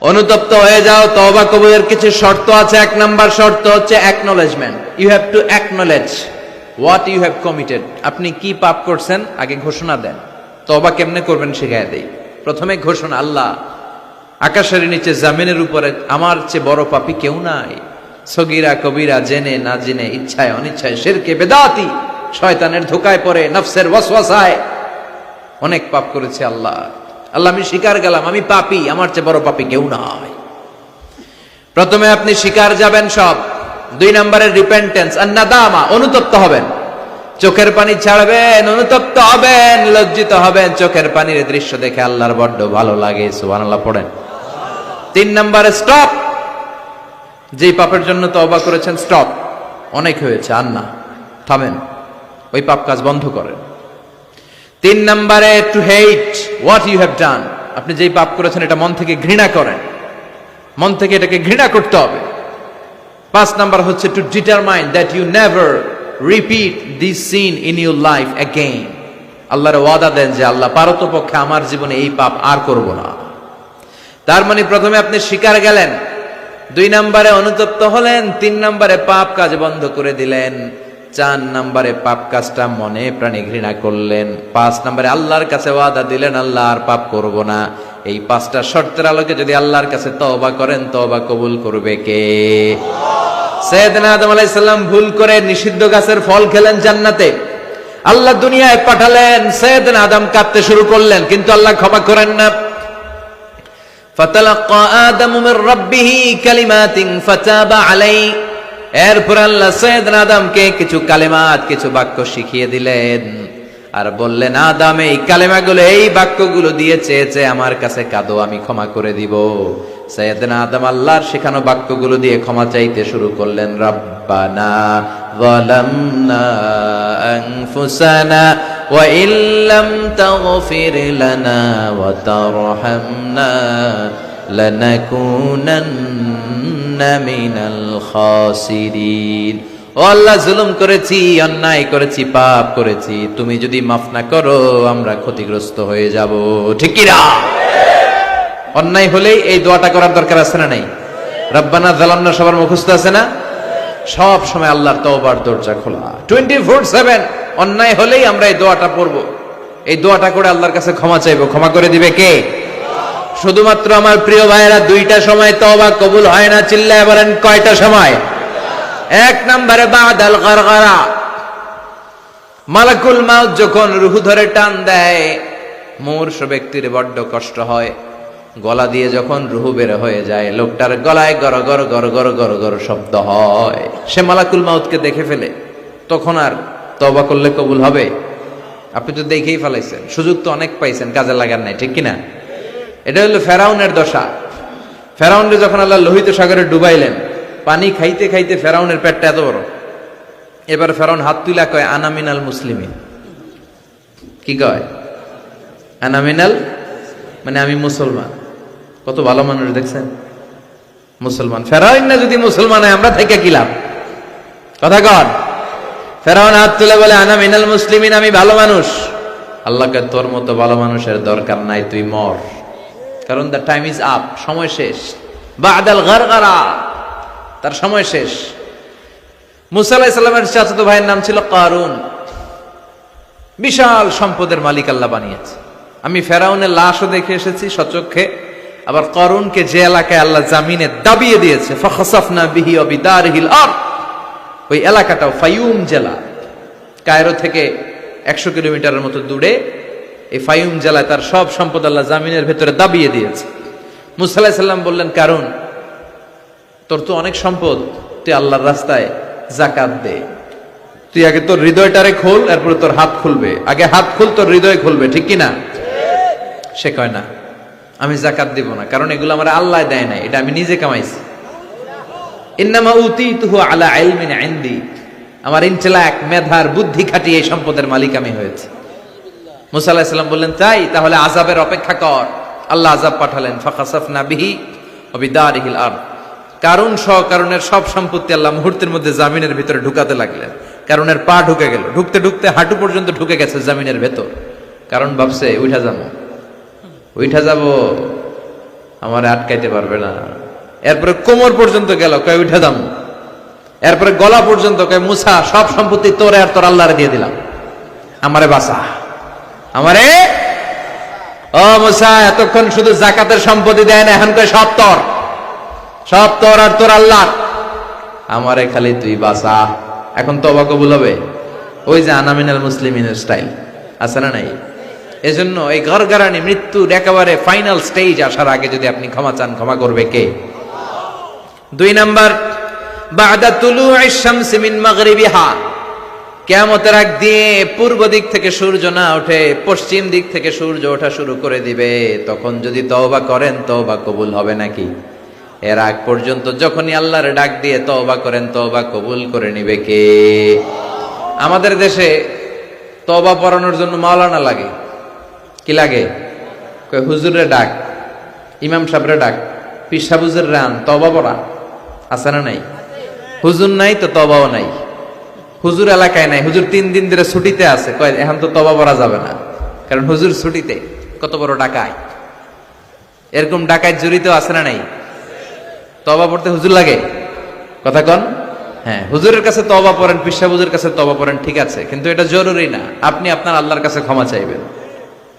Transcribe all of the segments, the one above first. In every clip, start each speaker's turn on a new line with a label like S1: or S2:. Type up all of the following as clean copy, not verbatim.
S1: অনুতপ্ত হয়ে যাও। তওবা কবুলের কিছু শর্ত আছে। এক নাম্বার শর্ত হচ্ছে acknowledgement. You have to acknowledge what you have committed. আপনি কি পাপ করছেন আগে ঘোষণা দেন। তওবা কেমনে করবেন শিখায় দেই। প্রথমে ঘোষণা, আল্লাহ আকাশের নিচে জামিনের উপরে আমার চেয়ে বড় পাপী কেউ নাই। সগীরা কবিরা, জেনে না জেনে, ইচ্ছায় অনিচ্ছায়, শিরকে বেদাতি, শয়তানের ধোকায় পড়ে, নফসের ওয়াসওয়াসায় অনেক পাপ করেছে। আল্লাহ আল্লাহ আমি স্বীকার গেলাম আমি পাপী, আমার চেয়ে বড় পাপী কেউ নাই। প্রথমে আপনি স্বীকার যাবেন সব। 2 নম্বরে রিপেন্টেন্স আর নাদামা, অনুতপ্ত হবেন, চোখের পানি ছাড়বেন, অনুতপ্ত হবেন, লজ্জিত হবেন। চোখের পানির দৃশ্য দেখে আল্লাহর বড্ড ভালো লাগে, সুবহানাল্লাহ পড়েন। 3 নম্বরে স্টপ। যেই পাপের জন্য তওবা করেছেন স্টপ, অনেক হয়েছে, আর না, থামেন, ওই পাপ কাজ বন্ধ করেন। 3 নম্বরে to hate what you have done. আপনি যেই পাপ করেছেন এটা মন থেকে ঘৃণা করেন, মন থেকে এটাকে ঘৃণা করতে হবে। 5 নাম্বার হচ্ছে to determine that you never repeat this sin in your life again. আল্লাহর ওয়াদা দেন যে আল্লাহ পারতপক্ষে আমার জীবনে এই পাপ আর করব না। তার মানে প্রথমে আপনি স্বীকার গেলেন, 2 নম্বরে অনুতপ্ত হলেন, 3 নম্বরে পাপ কাজ বন্ধ করে দিলেন, 4 নম্বরে পাপ কাজটা মনে প্রাণে ঘৃণা করলেন, 5 নম্বরে আল্লাহর কাছে ওয়াদা দিলেন আল্লাহ আর পাপ করব না। এই 5টা শর্তের আলোকে যদি আল্লাহর কাছে তওবা করেন, তওবা কবুল করবে কে? সাইয়েদনা আদম আলাইহিস সালাম ভুল করে নিষিদ্ধ গাছের ফল খেলেন জান্নাতে। আল্লাহ দুনিয়ায় পাঠালেন, সাইয়েদনা আদম কাঁদতে শুরু করলেন, কিন্তু আল্লাহ ক্ষমা করেন না। ফাতালাক্কা আদমু মির রাব্বিহি কালিমাতিন ফাতাবা আলাইহি। এরপর আল্লাহ সাইয়েদনা আদমকে কিছু কালেমাত, কিছু বাক্য শিখিয়ে দিলেন আর বললেন, আদম এই কালেমাগুলো, এই বাক্যগুলো দিয়ে চেয়েছে আমার কাছে কাঁদো, আমি ক্ষমা করে দিব। সাইয়েদনা আদম আল্লাহর শেখানো বাক্যগুলো দিয়ে ক্ষমা চাইতে শুরু করলেন। রব্বানা যালামনা আনফুসানা ওয়া ইল্লাম তাগফির লানা ওয়া তারহামনা লানাকুনান্না মিনাল খাসিরিন। ও আল্লাহ, জুলুম করেছি, অন্যায় করেছি, পাপ করেছি, তুমি যদি মাফ না করো আমরা ক্ষতিগ্রস্ত হয়ে যাব। ঠিক কি না? অন্যায় হলেই এই দোয়াটা করার দরকার আছে না নাই? রব্বানা যালামনা সবার মুখস্থ আছে না? সব সময় আল্লাহর তওবার দরজা খোলা 24/7। অন্যায় হলেই আমরা এই দোয়াটা পড়ব, এই দোয়াটা করে আল্লাহর কাছে ক্ষমা চাইবো। ক্ষমা করে দিবে কে? শুধুমাত্র আমার প্রিয় ভাইয়েরা 2টা সময় তওবা কবুল হয় না, চিল্লায় বলেন কয়টা সময়? 1 নম্বরে বাদাল গারগারা, মালাকুল মাউত যখন রূহ ধরে টান দেয়, মূর্ছ ব্যক্তির বড্ড কষ্ট হয়। গলা দিয়ে যখন রূহ বের হয়ে যায়, লোকটার গলায় গর গর গর গর গর গর শব্দ হয়। সে মালাকুল মাউতকে দেখে ফেলে, তখন আর তওবা করলে কবুল হবে? আপনি তো দেখেই ফেলাইছেন, সুযোগ তো অনেক পাইছেন, কাজে লাগার নাই, ঠিক কিনা? এটা হলো ফেরাউনের দশা। ফেরাউনকে যখন আল্লাহ লোহিত সাগরে ডুবাইলেন, পানি খাইতে খাইতে ফেরাউনের পেটটা এত বড়। এবার ফেরাউন হাত তুলা কয়, আনা মিনাল মুসলিমিন। কি কয়? আনা মিনাল, মানে আমি মুসলমান। কত ভালো মানুষ দেখছেন, মুসলমান। ফেরাউন না যদি মুসলমান হয়, আমরা থেকে কি লাভ? কথা কন। ফেরাউন হাত তুলে বলে, আনা মিনাল মুসলিমিন, আমি ভালো মানুষ। আল্লাহকে তোর মতো ভালো মানুষের দরকার নাই, তুই মর, কারণ দ্য টাইম ইজ আপ, সময় শেষ। বাদাল গারগারা, তার সময় শেষ। মুসা আলাইহিস সালামের চাচাতো ভাইয়ের নাম ছিল কারুন। বিশাল সম্পদের মালিক আল্লাহ বানিয়েছে। আমি ফেরাউনের লাশও দেখে এসেছি সচক্ষে। আবার কারুনকে যে এলাকায় আল্লাহ জামিনে দাবিয়ে দিয়েছে, ফাখাসাফনা বিহি ওয়া বিদারিহিল আরদ, ওই এলাকাটাও ফায়ুম জেলা, কায়রো থেকে 100 কিলোমিটারের মতো দূরে। এই ফায়ুম জেলায় তার সব সম্পদ আল্লাহ জামিনের ভেতরে দাবিয়ে দিয়েছে। মুসা আলাইহিস সালাম বললেন, কারুন তোর তো অনেক সম্পদ, তুই আল্লাহর রাস্তায় যাকাত দে। তুই আগে তোর হৃদয়টারে খোল, এরপরে তোর হাত খুলবে। আগে হাত খুল, তোর হৃদয় খুলবে, ঠিক কিনা? সে কয় না, আমি যাকাত দিব না, কারণ এগুলো আমার আল্লাহ দেয় নাই, এটা আমি নিজে কামাইছি। ইন্নামা উতীতুহু আলা ইলমিন ইনদি, আমার ইন্টেলেক্ট, মেধার বুদ্ধি খাটিয়ে এই সম্পদের মালিক আমি হয়েছি। মুসা আলাইহিস সালাম বললেন, তাই তাহলে আযাবের অপেক্ষা কর। আল্লাহ আযাব পাঠালেন, ফাখাসাফনা বিহি ওয়া বিদারিহিল আরদ। কারুন সহ কারুনের সব সম্পত্তি আল্লাহ মুহূর্তের মধ্যে জামিনের ভিতরে ঢুকাতে লাগলেন। কারুনের পা ঢুকে গেল, ঢুকতে ঢুকতে হাঁটু পর্যন্ত ঢুকে গেছে জামিনের ভেতর। কারণ ভাবছে উঠা যাবো, আমার আটকাইতে পারবে না। এরপরে কোমর পর্যন্ত গেল, কয় উঠে দাম। এরপরে গলা পর্যন্ত, কয় মুসা সব সম্পত্তি তোরে আর তোর আল্লাহরে দিয়ে দিলাম, আমারে বাঁচা, আমারে। ও মুসা, এতক্ষণ শুধু জাকাতের সম্পত্তি দেয় না, এখন কয় সব তোর, সব তোর আর তোর আল্লাহ, আমারে খালি তুই বাঁচা। এখন তওবা কবুল হবে? ওই যে আনা মিনাল মুসলিমিনের স্টাইল আছে না নাই? এজন্য এই গড়গড়ানি মৃত্যুর একেবারে ফাইনাল স্টেজ আসার আগে যদি আপনি ক্ষমা চান, ক্ষমা করবে কে? 2 নাম্বার, বাদা তুলুইশ শামসি মিন মাগরিবিহা, কিয়ামতের আগ দিয়ে পূর্ব দিক থেকে সূর্য না ওঠে, পশ্চিম দিক থেকে সূর্য ওঠা শুরু করে দিবে। তখন যদি তওবা করেন, তওবা কবুল হবে নাকি? এর আগ পর্যন্ত যখনই আল্লাহর ডাক দিয়ে তওবা করেন, তওবা কবুল করে নিবে কে? আমাদের দেশে তওবা পড়ানোর জন্য মাওলানা লাগে। কি লাগে? কয় হুজুরের ডাক, ইমাম সাহেবের ডাক, পীর সাহেব হুজুর রান তওবা পড়া আছে না নাই? হুজুর নাই তো তওবাও নাই। হুজুর এলাকায় নাই, হুজুর 3 দিন ধরে ছুটিতে আছে, কয় এখন তো তওবা পড়া যাবে না, কারণ হুজুর ছুটিতে। কত বড় ডাকায়! এরকম ডাকায় জড়িত আছে না নাই? তওবা পড়তে হুজুর লাগে, কথা কন। হ্যাঁ, হুজুরের কাছে তওবা পড়েন, পীর সাহেব হুজুরের কাছে তওবা পড়েন, ঠিক আছে, কিন্তু এটা জরুরি না। আপনি আপনার আল্লাহর কাছে ক্ষমা চাইবেন,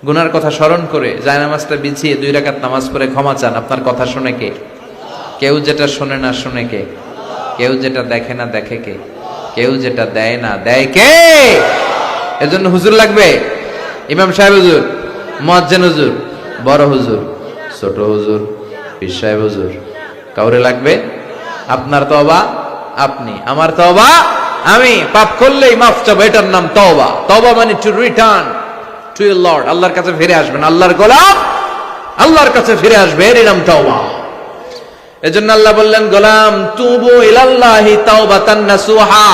S1: গুনার কথা স্মরণ করে জায়নামাজটা বিছিয়ে 2 রাকাত নামাজ পড়ে ক্ষমা চান। আপনার কথা শুনে কে? কেউ যেটা শোনে না শুনে কে? কেউ যেটা দেখে না দেখে কে? কেউ যেটা দেয় না দেয় কে? এজন্য হুজুর লাগবে। ইমাম সাহেব হুজুর, মুয়াজ্জিন হুজুর, বড় হুজুর, ছোট হুজুর, পীর সাহেব হুজুর, কাউরে লাগবে? আপনার তওবা আপনি, আমার তওবা আমি। পাপ করলেই মাফ চাবো, এটার নাম তওবা। তওবা মানে to return to your Lord, আল্লাহর কাছে ফিরে আসবেন। আল্লাহর গোলাম আল্লাহর কাছে ফিরে আসবে, এর নাম তওবা। এজন্য আল্লাহ বললেন, গোলাম তুবু ইলাল্লাহি তাওবাতান নাসুহা,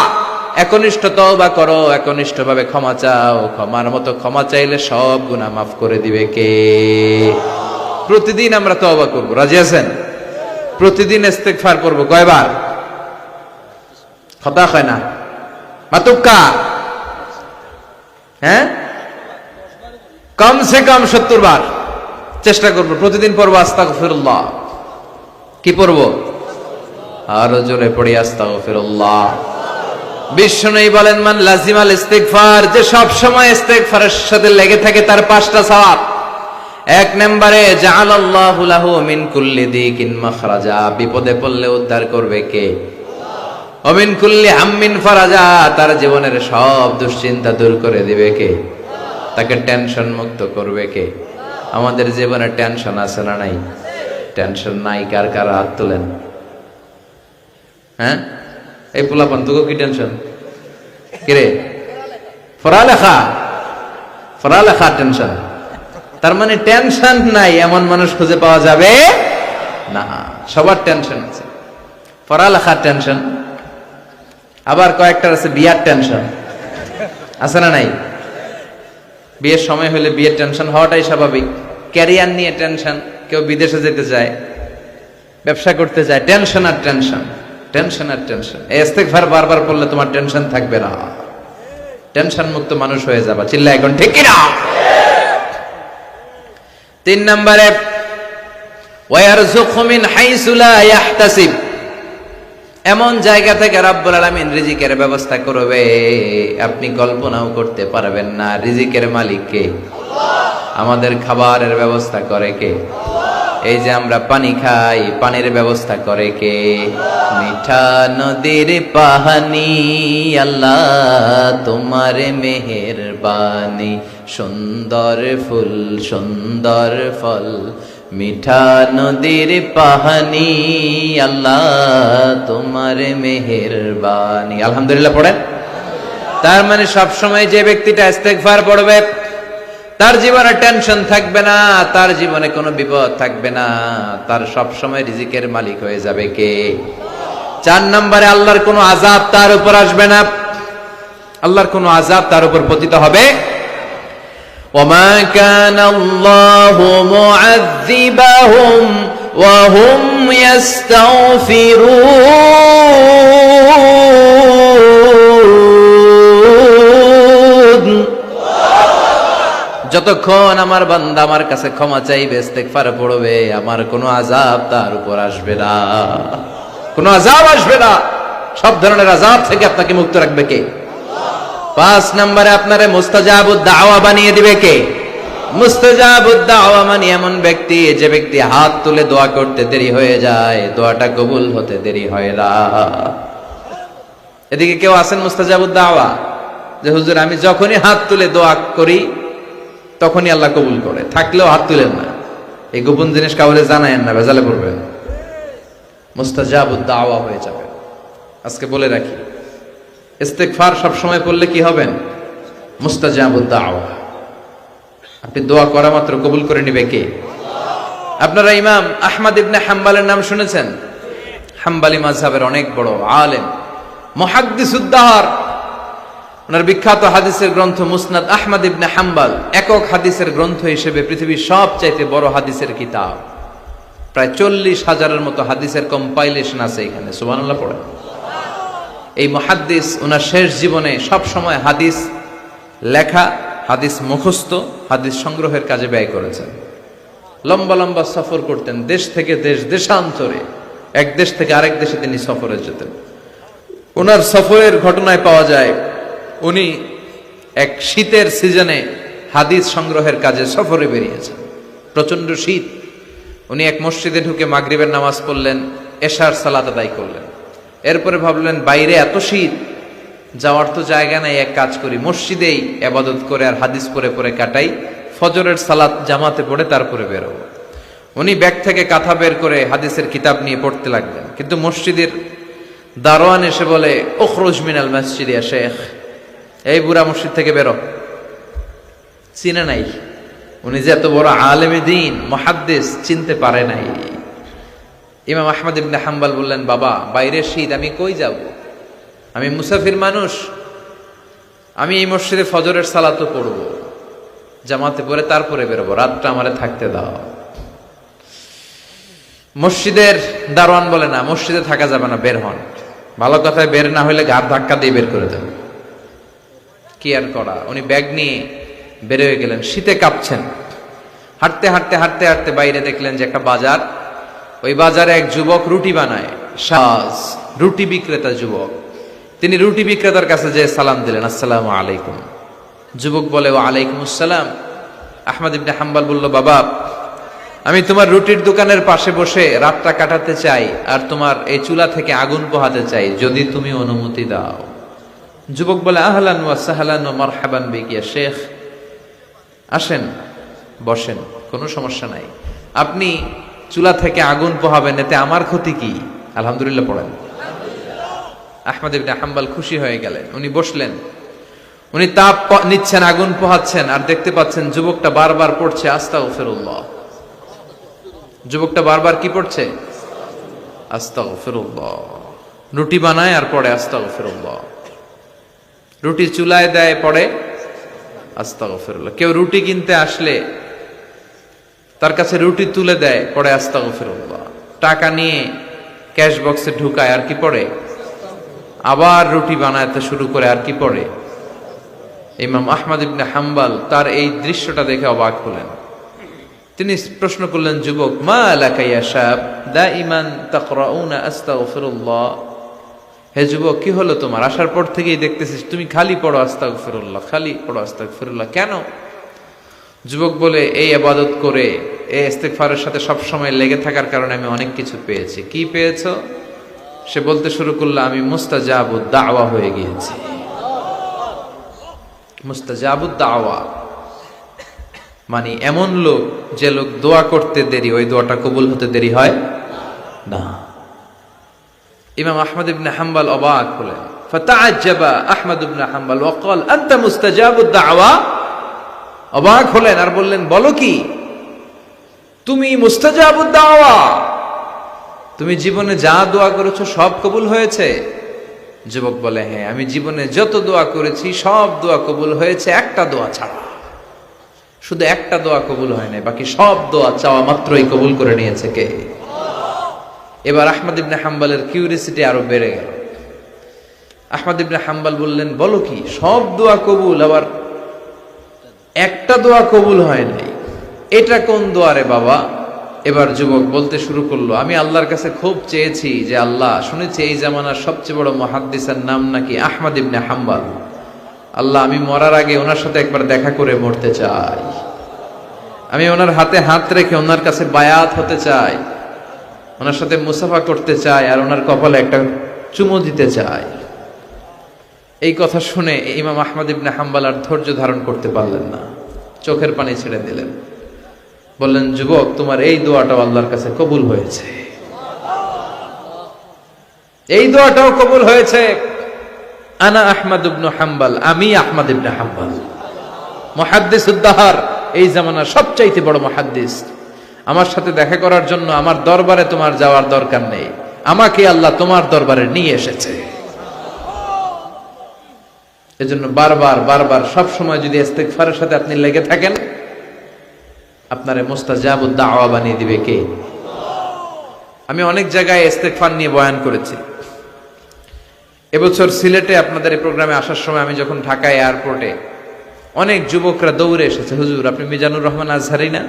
S1: একনিষ্ঠ তওবা করো, একনিষ্ঠভাবে ক্ষমা চাও। ক্ষমার মতো ক্ষমা চাইলে সব গুনাহ মাফ করে দিবে কে? প্রতিদিন আমরা তওবা করব, রাজি আছেন? প্রতিদিন ইস্তেগফার করব। কয়বার? কথা হয় না মাতুক্কা? হ্যাঁ, কমসে কম 70 বার চেষ্টা করব। প্রতিদিন পড়ব আস্তাগফিরুল্লাহ। কি পড়ব? আরো জোরে পড়ি আস্তাগফিরুল্লাহ। বিশ্বনবী বলেন, মান লাজিমাল ইস্তিগফার, যে সব সময় ইস্তিগফারের সাথে লেগে থাকে, তার 5টা সওয়াব। 1 নম্বরে জাআলাল্লাহু লাহু মিন কুল্লি দিকিন মাখরাজা, বিপদে পড়লে উদ্ধার করবে কে? ওয়া মিন কুল্লি হাম্মিন ফারাজা, তার জীবনের সব দুশ্চিন্তা দূর করে দিবে কে? তাকে টেনশন মুক্ত করবে কে? আমাদের জীবনে টেনশন আছে না নাই? টেনশন নাই কার কার হাত তোলেন। হ্যাঁ, এই পোলাপান তোকে কি টেনশন? কিরে, পড়ালেখা, পড়ালেখা টেনশন। তার মানে টেনশন নাই এমন মানুষ খুঁজে পাওয়া যাবে না। সবার টেনশন আছে, পড়ালেখার টেনশন, আবার কয়েকটার আছে বিয়ার টেনশন, আছে না নাই? বিয়ের সময় হলে বিয়ের টেনশন হওয়াটাই স্বাভাবিক। ক্যারিয়ার নিয়ে টেনশন, কেউ বিদেশে যেতে চায়, ব্যবসা করতে চায়, টেনশন আর টেনশন, টেনশন আর টেনশন। এই ইস্তিগফার বারবার পড়লে তোমার টেনশন থাকবে না, টেনশন মুক্ত মানুষ হয়ে যাবে। চিল্লা এখন ঠিক কিনা? 3 নম্বরে ওয়ারযুকহু মিন হাইসু লা ইয়াহতাসিব, এমন জায়গা থেকে রব্বুল আলামিন রিজিকের ব্যবস্থা করবে আপনি কল্পনাও করতে পারবেন না। রিজিকের মালিক কে? আমাদের খাবারের ব্যবস্থা করে কে? এই যে আমরা পানি খাই, পানির ব্যবস্থা করে কে? মিঠা নদীর পানি, আল্লাহ তোমার মেহেরবানি, সুন্দর ফুল সুন্দর ফল, মিঠা নদীর পানি, আল্লাহ তোমার মেহেরবানি। আলহামদুলিল্লাহ পড়েন। তার মানে সব সময় যে ব্যক্তিটা ইস্তেগফার পড়বে, তার জীবনে টেনশন থাকবে না, তার জীবনে কোনো বিপদ থাকবে না, তার সব সময় রিজিকের মালিক হয়ে যাবে কে? 4 নম্বরে আল্লাহর কোনো আযাব তার উপর আসবে না, আল্লাহর কোনো আযাব তার উপর পতিত হবে। ওয়ামা কানা আল্লাহু মুআযযিবাহুম ওয়া হুম ইস্তাগফিরুন, যতক্ষণ আমার বান্দা আমার কাছে ক্ষমা চাইবে, ইস্তেগফার পড়বে, আমার কোনো আযাব তার উপর আসবে না, কোনো আযাব আসবে না। সব ধরনের আযাব থেকে আপনাকে মুক্ত রাখবে কে? 5 নম্বরে আপনারে মুস্তাজাবুদ দাওয়া বানিয়ে দিবে কে? মুস্তাজাবুদ দাওয়া মানে এমন ব্যক্তি, যে ব্যক্তি হাত তুলে দোয়া করতে দেরি হয়ে যায়, দোয়াটা কবুল হতে দেরি হয় না। এদিকে কেউ আছেন মুস্তাজাবুদ দাওয়া, যে হুজুর আমি যখনই হাত তুলে দোয়া করি তখনই আল্লাহ কবুল করে, থাকলেও হাত তুলেন না, এই গোপন জিনিস কাউরে জানায়েন না, ভেজালে পড়বেন, মুস্তাজাবুদ দাওয়া হয়ে যাবে। আজকে বলে রাখি, ইস্তেগফার সব সময় পড়লে কি হবেন? মুস্তাজাবুদ দাওয়া। আপনি দোয়া করা মাত্র কবুল করে নিবে কে? আপনারা ইমাম আহমদ ইবনে হাম্বলের নাম শুনেছেন? হাম্বলি মাযহাবের অনেক বড় আলেম, মুহাদ্দিসুদ দাহর। ওনার বিখ্যাত হাদিসের গ্রন্থ মুসনাদ আহমদ ইবনে হাম্বল একক হাদিসের গ্রন্থ হিসেবে পৃথিবীর সবচাইতে বড় হাদিসের কিতাব। প্রায় 40,000-এর মতো হাদিসের কম্পাইলেশন আছে এখানে, সুবহানাল্লাহ পড়ে। এই মুহাদ্দিস ওনার শেষ জীবনে সব সময় হাদিস লেখা, হাদিস মুখস্থ, হাদিস সংগ্রহের কাজে ব্যয় করেছেন। লম্বা লম্বা সফর করতেন, দেশ থেকে দেশ, দেশান্তরে, এক দেশ থেকে আরেক দেশে তিনি সফরে যেতেন। ওনার সফরের ঘটনায় পাওয়া যায় উনি এক শীতের সিজনে হাদিস সংগ্রহের কাজে সফরে বেরিয়েছেন। প্রচন্ড শীত। উনি এক মসজিদে ঢুকে মাগরিবের নামাজ পড়লেন, এশার সালাত আদায় করলেন। এরপরে ভাবলেন বাইরে এত শীত, যাওয়ার তো জায়গা নাই, এক কাজ করি মসজিদেই ইবাদত করে আর হাদিস পড়ে পড়ে কাটাই, ফজরের সালাত জামাতে পড়ে তারপরে বেরোবো। উনি ব্যাগ থেকে কাঁথা বের করে হাদিসের কিতাব নিয়ে পড়তে লাগলেন, কিন্তু মসজিদের দারোয়ান এসে বলে, উখরুজ মিনাল মসজিদ ইয়া শেখ, এই বুড়া মসজিদ থেকে বেরো। চিনে নাই, উনি যে এত বড় আলেমে দ্বীন মুহাদ্দিস, চিনতে পারে নাই। ইমাম আহমদ ইবনে হাম্বল বললেন, বাবা বাইরে শীত, আমি কই যাব? আমি মুসাফির মানুষ, আমি এই মসজিদে ফজরের সালাতও পড়বো, জামাতে পড়ে তারপরে বেরোবো, রাতটা আমারে থাকতে দাও। মসজিদের দারোয়ান বলে, না মসজিদে থাকা যাবে না, বের হন। ভালো কথায় বের না হইলে ঘাড় ধাক্কা দিয়ে বের করে দেবে। কি আর করা, উনি ব্যাগ নিয়ে বের হয়ে গেলেন, শীতে কাঁপছেন। হাঁটতে হাঁটতে হাঁটতে হাঁটতে বাইরে দেখলেন যে একটা বাজার, ওই বাজারে এক যুবক রুটি বানায়, সাজ রুটি বিক্রেতা যুবক। তিনি রুটি বিক্রেতার কাছে যে সালাম দিলেন, আসসালামু আলাইকুম। যুবক বলে, ওয়া আলাইকুম আসসালাম। আহমদ ইবনে হাম্বল বলল, বাবা আমি তোমার রুটির দোকানের পাশে বসে রাতটা কাটাতে চাই, আর তোমার এই চুলা থেকে আগুন পোহাতে চাই, যদি তুমি অনুমতি দাও। যুবক বলে, আহলান ওয়া সাহলান ওয়া মারহাবান বিক ইয়া শেখ, আসেন বসেন, কোনো সমস্যা নাই। আপনি চুলা থেকে আগুন পোহাবেন, এতে আমার ক্ষতি কি? আলহামদুলিল্লাহ পড়েন। আহমদ ইবনে হাম্বল খুশি হয়ে গেলেন, উনি বসলেন। উনি তাপ নিচ্ছেন, আগুন পোহাচ্ছেন, আর দেখতে পাচ্ছেন যুবকটা বারবার পড়ছে আস্তাগফিরুল্লাহ। যুবকটা বারবার কি পড়ছে? আস্তাগফিরুল্লাহ। রুটি বানায় আর পড়ে আস্তাগফিরুল্লাহ। রুটি চুলায় দেয়, পড়ে আস্তাগফিরুল্লাহ। কেউ রুটি কিনতে আসলে তার কাছে রুটি তুলে দেয়, পড়ে আস্তাগফিরুল্লাহ। টাকা নিয়ে ক্যাশ বক্সে ঢুকায়, আর কি পড়ে? আবার রুটি বানাতে শুরু করে, আর কি পড়ে? ইমাম আহমদ ইবনে হাম্বল তার এই দৃশ্যটা দেখে অবাক হলেন। তিনি প্রশ্ন করলেন, যুবক, মা লাকা ইয়া শাব দাইমান তাকরাউনা আস্তাগফিরুল্লাহ। হে যুবক, কি হলো তোমার? আসার পর থেকেই দেখতেছিস তুমি খালি পড়ো আস্তাগফিরুল্লাহ, খালি পড়ো আস্তাগফিরুল্লাহ, কেন? যুবক বলে, এই ইবাদত করে, এই ইস্তেগফারের সাথে সব সময় লেগে থাকার কারণে আমি অনেক কিছু পেয়েছি। কি পেয়েছো? সে বলতে শুরু করলো, আমি মুস্তাজাবুদ দাওয়া হয়ে গিয়েছি। মুস্তাজাবুদ দাওয়া মানে এমন লোক, যে লোক দোয়া করতে দেরি, ওই দোয়াটা কবুল হতে দেরি হয় না। ইমাম আহমদ ইবনে হাম্বল অবাক হলেন। ফাতাআজ্জাবা আহমদ ইবনে হাম্বল ওয়া ক্বাল, আনতা মুস্তাজাবুদ দাওয়া। অবাক হলেন আর বললেন, বলো কি, তুমি মুস্তাজাবুদ দাওয়া? তুমি জীবনে যা দোয়া করেছো সব কবুল হয়েছে? যুবক বলে, হ্যাঁ, আমি জীবনে যত দোয়া করেছি সব দোয়া কবুল হয়েছে, একটা দোয়া ছাড়া। শুধু একটা দোয়া কবুল হয় নাই, বাকি সব দোয়া চাওয়া মাত্রই কবুল করে নিয়েছে কে? এবার আহমদ ইবনে হাম্বলের কিউরিসিটি আরো বেড়ে গেল। আহমদ ইবনে হাম্বল বললেন, বলো কি, সব দোয়া কবুল, আবার একটা দোয়া কবুল হয় নাই, এটা কোন দোয়া রে বাবা? এবার যুবক বলতে শুরু করলো, আমি আল্লাহর কাছে খুব চেয়েছি যে আল্লাহ, শুনেছি এই জামানার সবচেয়ে বড় মুহাদ্দিসের নাম নাকি আহমদ ইবনে হাম্বল। আল্লাহ, আমি মরার আগে ওনার সাথে একবার দেখা করে মরতে চাই। আমি ওনার হাতে হাত রেখে ওনার কাছে বায়াত হতে চাই, ওনার সাথে মুসাফা করতে চাই, আর ওনার কপালে একটা চুমু দিতে চাই। এই কথা শুনে ইমাম আহমদ ইবনে হাম্বল আর ধৈর্য ধারণ করতে পারলেন না, চোখের পানি ছেড়ে দিলেন। বললেন, যুবক, তোমার এই দোয়াটাও আল্লাহর কাছে কবুল হয়েছে, এই দোয়াটাও কবুল হয়েছে। আনা আহমদ ইবনে হাম্বল, আমি আহমদ ইবনে হাম্বল, মুহাদ্দিসুদ দাহর, এই জামানার সবচাইতে বড় মুহাদ্দিস। আমার সাথে দেখা করার জন্য আমার দরবারে তোমার যাওয়ার দরকার নেই, আমাকে আল্লাহ তোমার দরবারে নিয়ে এসেছে। এজন্য বারবার বারবার সব সময় যদি ইস্তিগফারের সাথে আপনি লেগে থাকেন, আপনারে মুস্তাজাবুদ দাওয়া বানিয়ে দিবে কে? আমি অনেক জায়গায় ইস্তিগফার নিয়ে বয়ান করেছি। এবছর সিলেটে আপনাদের এই প্রোগ্রামে আসার সময় আমি যখন ঢাকা এয়ারপোর্টে, অনেক যুবকরা দৌড়ে এসেছে, হুজুর আপনি মিজানুর রহমান আজহারি না?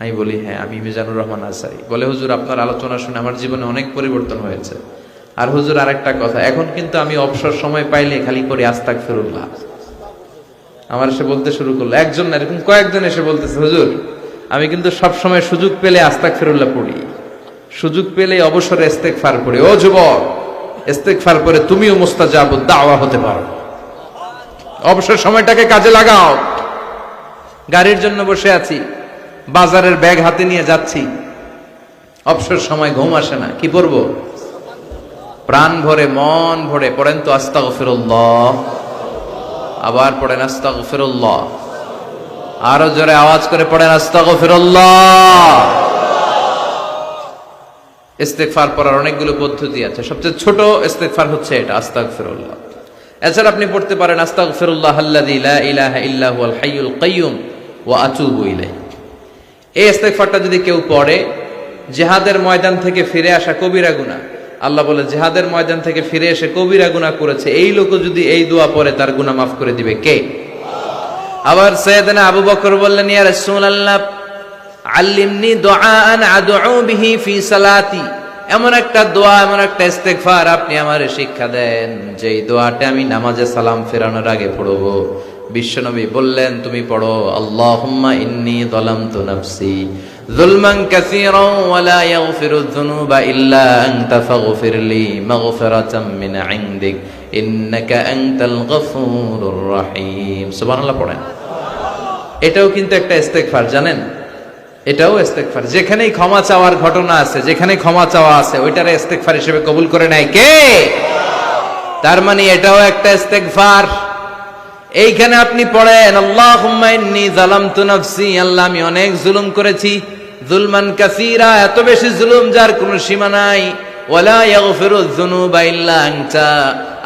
S1: আমি বলি, হ্যাঁ আমি মিজানুর রহমান আজহারি। বলে, হুজুর আপনার আলোচনা শুনে আমার জীবনে অনেক পরিবর্তন হয়েছে। আর হুজুর আরেকটা কথা, এখন কিন্তু আমি অবসর সময় পাইলে খালি করি আস্তাগফিরুল্লাহ। আমার এসে বলতে শুরু করলো, একজন না এরকম কয়েকজন এসে বলতেছে, হুজুর আমি কিন্তু সব সময় সুযোগ পেলে আস্তাগফিরুল্লাহ পড়ি, সুযোগ পেলে অবসরে ইস্তেগফার পড়ি। ও যুবক, ইস্তেগফার করে তুমিও মুস্তাজাবুদ দাওয়া হতে পারো, অবসর সময়টাকে কাজে লাগাও। গাড়ির জন্য বসে আছি, বাজারের ব্যাগ হাতে নিয়ে যাচ্ছি, অবসর সময় ঘুম আসে না, কি পড়বো? প্রাণ ভরে মন ভরে পড়েন তো আস্তাগফিরুল্লাহ, আবার পড়েন আস্তাগফিরুল্লাহ, আরো জোরে আওয়াজ করে পড়েন আস্তাগফিরুল্লাহ। ইস্তেগফার পড়ার অনেকগুলো পদ্ধতি আছে, সবচেয়ে ছোট ইস্তেগফার হচ্ছে এটা, আস্তাগফিরুল্লাহ। এছাড়া আপনি পড়তে পারেন আস্তাগফিরুল্লাহ আল্লাযী লা ইলাহা ইল্লা হুয়াল হাইয়ুল কাইয়্যুম ওয়া আতুবু ইলাইহি। এই ইস্তেগফারটা যদি কেউ পড়ে, জিহাদের ময়দান থেকে ফিরে আসা কবিরা গুনাহ, আল্লাহ বলে জিহাদের ময়দান থেকে ফিরে এসে কবিরা গুনাহ করেছে, এই লোক যদি এই দোয়া পড়ে তার গুনাহ মাফ করে দিবে কে? আবার সাইয়েদনা আবু বকর বললেন, ইয়া রাসূলুল্লাহ আল্লিমনি দুআআন আদউ বিহি ফি সালাতি, এমন একটা দোয়া, এমন একটা ইস্তেগফার আপনি আমারে শিক্ষা দেন যেই দোয়াটা আমি নামাজে সালাম ফেরানোর আগে পড়ব। বিশ্বনবী বললেন, তুমি পড়ো, আল্লাহুম্মা ইন্নী যালামতু নাফসি যুলমান কাসীরান ওয়া লা ইয়াগফিরুয যুনুবা ইল্লা আনতা ফাগফিরলি মাগফিরাতাম মিন ইনদিক ইন্নাকা আনতাল গফুরুর রহিম। সুবহানাল্লাহ পড়েন। এটাও কিন্তু একটা ইস্তেগফার, জানেন? এটাও ইস্তেগফার। যেখানেই ক্ষমা চাওয়ার ঘটনা আছে, যেখানে ক্ষমা চাওয়া আছে, ওইটারে ইস্তেগফার হিসেবে কবুল করে নেয় কে? তার মানে এটাও একটা ইস্তেগফার। এইখানে আপনি পড়েন, আল্লাহুম্মা ইন্নী যালামতু নাফসি, আল্লাহ আমি অনেক জুলুম করেছি, যুলমান কাসীরা, এত বেশি জুলুম যার কোনো সীমা নাই, ওয়ালা ইয়াগফিরুয যুনুবা ইল্লা আনতা,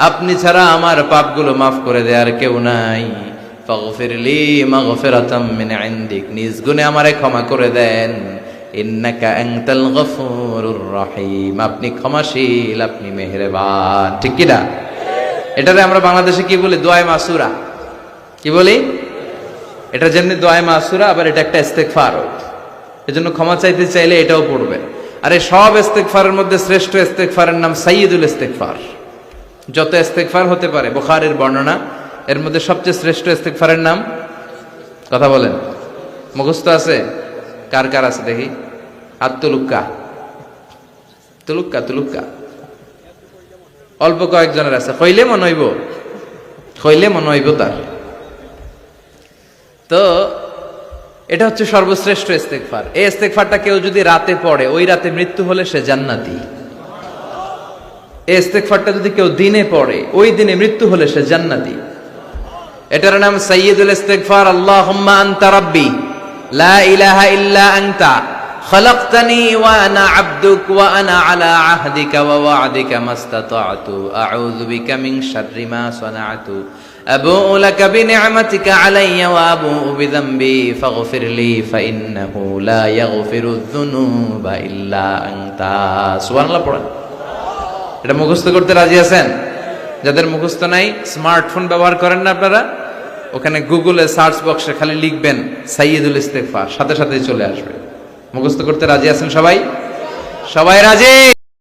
S1: আপনি ছাড়া আমার পাপগুলো মাফ করে দেওয়ার কেউ নাই। ফাগফিরলি মাগফিরাতাম মিন ইনদিক, নিজ গুণে আমারে ক্ষমা করে দেন। ইন্নাকা আনতাল গফুরুর রহিম, আপনি ক্ষমাশীল, আপনি মেহেরবান। ঠিক কি না? এটারে আমরা বাংলাদেশে কি বলি? দোয়ায়ে মাসুরা। কি বলি? এটা যেমনি দোয়ায়ে মাসুরা, আবার এটা একটা ইস্তেগফার। এজন্য ক্ষমা চাইতে চাইলে এটাও পড়বে। আর এই সব ইস্তেগফারের মধ্যে শ্রেষ্ঠ ইস্তেগফারের নাম সাইয়্যিদুল ইস্তেগফার। যত ইস্তেগফার হতে পারে, বুখারীর বর্ণনা, এর মধ্যে সবচেয়ে শ্রেষ্ঠ ইস্তেগফারের নাম, কথা বলেন, মুখস্থ আছে? কার কার আছে দেখি? হাত তুলুক্কা, তুলুক্কা, তুলুক্কা। অল্প কয়েকজনের আছে। হইলে মনে হইব, হইলে মনে হইব তার। তো এটা হচ্ছে সর্বশ্রেষ্ঠ ইস্তেগফার। এই ইস্তেগফারটা কেউ যদি রাতে পড়ে, ওই রাতে মৃত্যু হলে সে জান্নাতি। এই ইস্তেগফারটা যদি কেউ দিনে পড়ে, ওই দিনে মৃত্যু হলে সে জান্নাতি। এটার নাম সাইয়্যিদুল ইস্তেগফার। আল্লাহুম্মা আনতা রাব্বি লা ইলাহা ইল্লা আনতা খালাকতানি ওয়া আনা আবদুক ওয়া আনা আলা আহদিকা ওয়া ওয়া'দিকা মাস্তাতা'তু আউযু বিকা মিন শাররি মা সানা'তু আবু'ু লাকা বিনি'মাতিকা আলাইয়া ওয়া আবু'ু বিযামবি ফাগফিরলি ফাইন্নাহু লা ইয়াগফিরুয যুনুবা ইল্লা আনতা। সুবহানাল্লাহ পড়েন। এটা মুখস্থ করতে রাজি আছেন? যাদের মুখস্থ নাই, স্মার্টফোন ব্যবহার করেন না আপনারা? ওখানে গুগলে সার্চ বক্সে খালি লিখবেন সাইয়্যিদুল ইস্তেগফার, সাথে সাথে চলে আসবে। মুখস্থ করতে রাজি আছেন সবাই? সবাই রাজি?